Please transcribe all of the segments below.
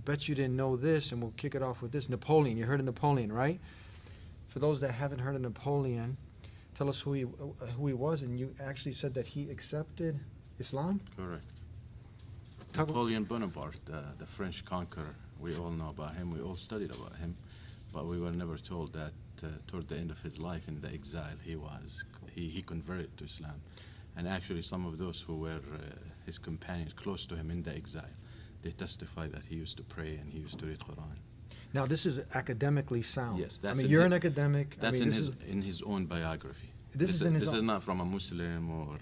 bet you didn't know this, and we'll kick it off with this. Napoleon, you heard of Napoleon, right? For those that haven't heard of Napoleon, tell us who he was, and you actually said that he accepted Islam? Correct. Napoleon Bonaparte, the French conqueror. We all know about him. We all studied about him, but we were never told that toward the end of his life in the exile, he converted to Islam. And actually, some of those who were his companions close to him in the exile, they testify that he used to pray and he used to read Quran. Now, this is academically sound. Yes, that's you're an academic. That's in his own biography. This is in his This own. is not from a Muslim or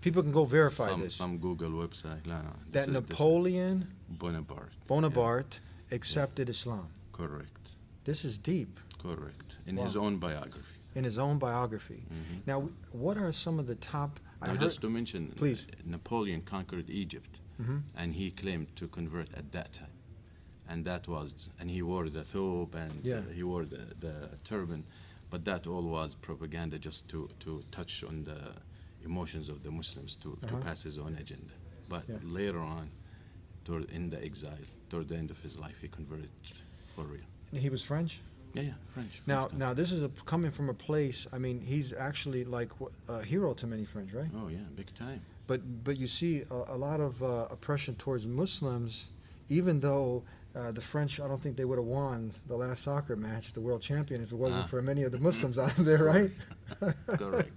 People can go verify this. Some Google website. No, That Napoleon Bonaparte accepted Islam. Correct. This is deep. Correct. In his own biography. In his own biography. Mm-hmm. Now, what are some of the top? Just to mention, please. Napoleon conquered Egypt, and he claimed to convert at that time, and he wore the thobe and he wore the turban, but that all was propaganda just to touch on the emotions of the Muslims to pass his own agenda. But later on, in the exile, toward the end of his life, he converted for real. And he was French? Yeah, French. Now this is coming from a place. I mean, he's actually like a hero to many French, right? Oh yeah, big time. But you see a lot of oppression towards Muslims, even though the French, I don't think they would have won the last soccer match, the world champion, if it wasn't for many of the Muslims out there, right? Correct.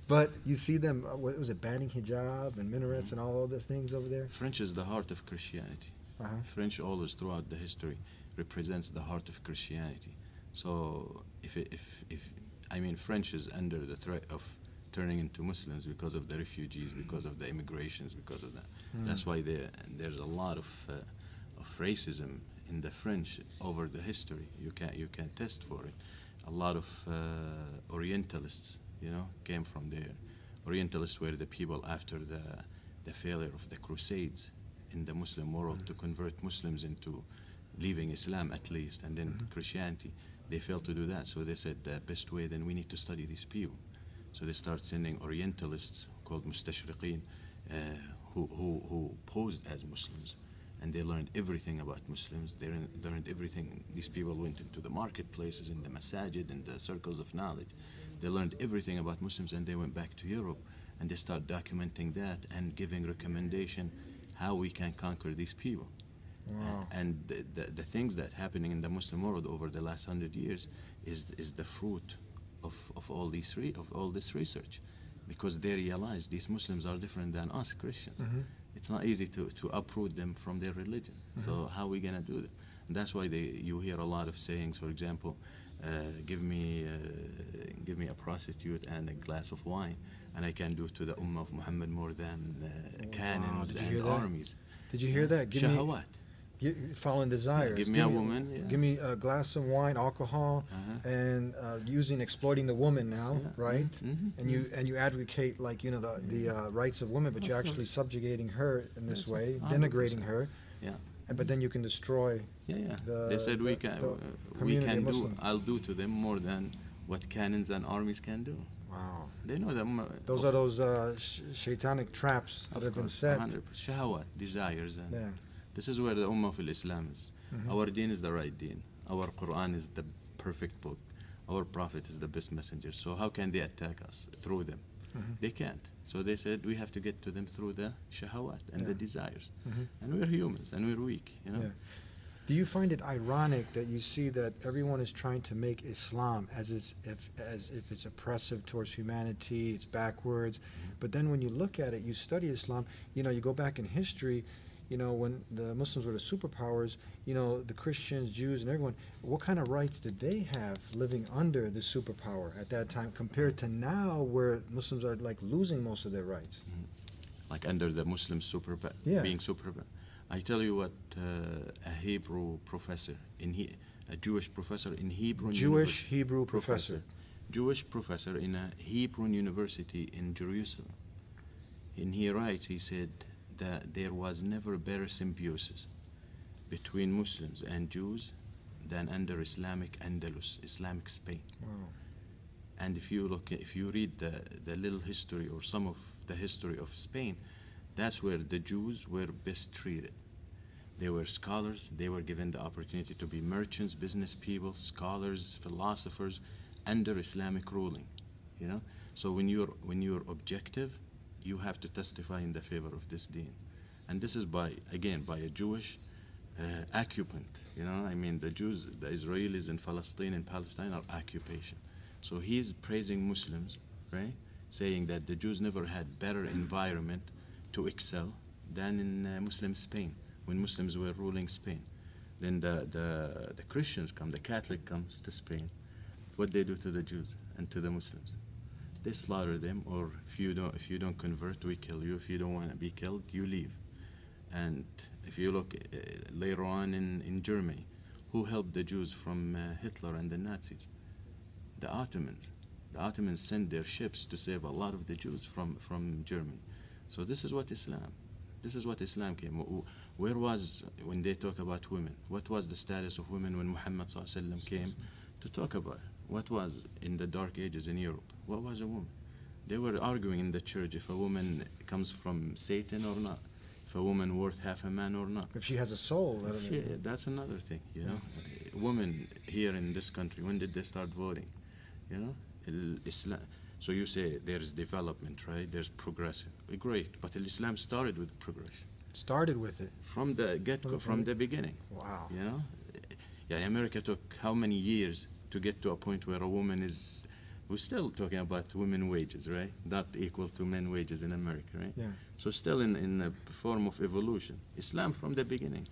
But you see them, what was it, banning hijab and minarets and all the things over there? French is the heart of Christianity. French always throughout the history represents the heart of Christianity. So if French is under the threat of turning into Muslims because of the refugees, because of the immigrations, because of that. That's why there's a lot of racism in the French over the history. You can test for it. A lot of Orientalists, came from there. Orientalists were the people after the failure of the Crusades in the Muslim world to convert Muslims into leaving Islam at least, and then Christianity. They failed to do that, so they said the best way, then we need to study these people. So they start sending Orientalists called mustashriqeen who posed as Muslims, and they learned everything about Muslims. They learned everything. These people went into the marketplaces, in the masajid, in the circles of knowledge. They learned everything about Muslims, and they went back to Europe, and they start documenting that and giving recommendation how we can conquer these people. Wow. And the things that happening in the Muslim world over the last 100 years is the fruit of all this research, because they realize these Muslims are different than us Christians. It's not easy to uproot them from their religion. So how are we gonna do that? And that's why you hear a lot of sayings. For example, give me a prostitute and a glass of wine, and I can do to the Ummah of Muhammad more than cannons and armies. Did you hear that? Shahawat. Following desires. Give me a woman. Give me a glass of wine, alcohol, and exploiting the woman now, right? And you advocate the rights of women, but you're actually subjugating her in this way, denigrating her. Yeah. But then you can destroy. They said we can do. I'll do to them more than what cannons and armies can do. Wow. They know them. Those are those shaitanic traps that have been set. 100%. Shahawat, desires. And this is where the Ummah of Islam is. Our deen is the right deen. Our Quran is the perfect book. Our Prophet is the best messenger. So how can they attack us? Through them. They can't. So they said we have to get to them through the shahawat and the desires. And we're humans and we're weak. Do you find it ironic that you see that everyone is trying to make Islam as if it's oppressive towards humanity, it's backwards, but then when you look at it, you study Islam, you go back in history, when the Muslims were the superpowers, the Christians, Jews, and everyone, what kind of rights did they have living under the superpower at that time compared to now where Muslims are like losing most of their rights? Like under the Muslim being superpower. I tell you what, a Hebrew professor, a Jewish professor in Hebrew Hebrew professor. Jewish professor in a Hebrew university in Jerusalem. And he writes, he said that there was never better symbiosis between Muslims and Jews than under Islamic Andalus, Islamic Spain. Wow. And if you read the little history or some of the history of Spain, that's where the Jews were best treated. They were scholars. They were given the opportunity to be merchants, business people, scholars, philosophers, under Islamic ruling. You know, so when you're objective, you have to testify in the favor of this deen, and this is by a Jewish occupant. You know, I mean, the Jews, the Israelis in Palestine are occupation. So he's praising Muslims, right? Saying that the Jews never had better environment to excel than in Muslim Spain, when Muslims were ruling Spain. Then the Christians come, the Catholic comes to Spain. What they do to the Jews and to the Muslims? They slaughter them, or if you don't convert, we kill you. If you don't want to be killed, you leave. And if you look later on in Germany, who helped the Jews from Hitler and the Nazis? The Ottomans. The Ottomans sent their ships to save a lot of the Jews from Germany. So this is what Islam came. Where was, when they talk about women, what was the status of women when Muhammad ﷺ came to talk about it? What was in the Dark Ages in Europe? What was a woman? They were arguing in the church if a woman comes from Satan or not, if a woman worth half a man or not. If she has a soul, that's another thing, you know. Women here in this country, when did they start voting? You know, Islam. So you say there's development, right? There's progressive. Great, but Islam started with progression. Started with it from the get-go, from the beginning. Wow. You know, yeah. America took how many years to get to a point where a woman is? We're still talking about women wages, right? Not equal to men wages in America, right? Yeah. So still in a form of evolution. Islam from the beginning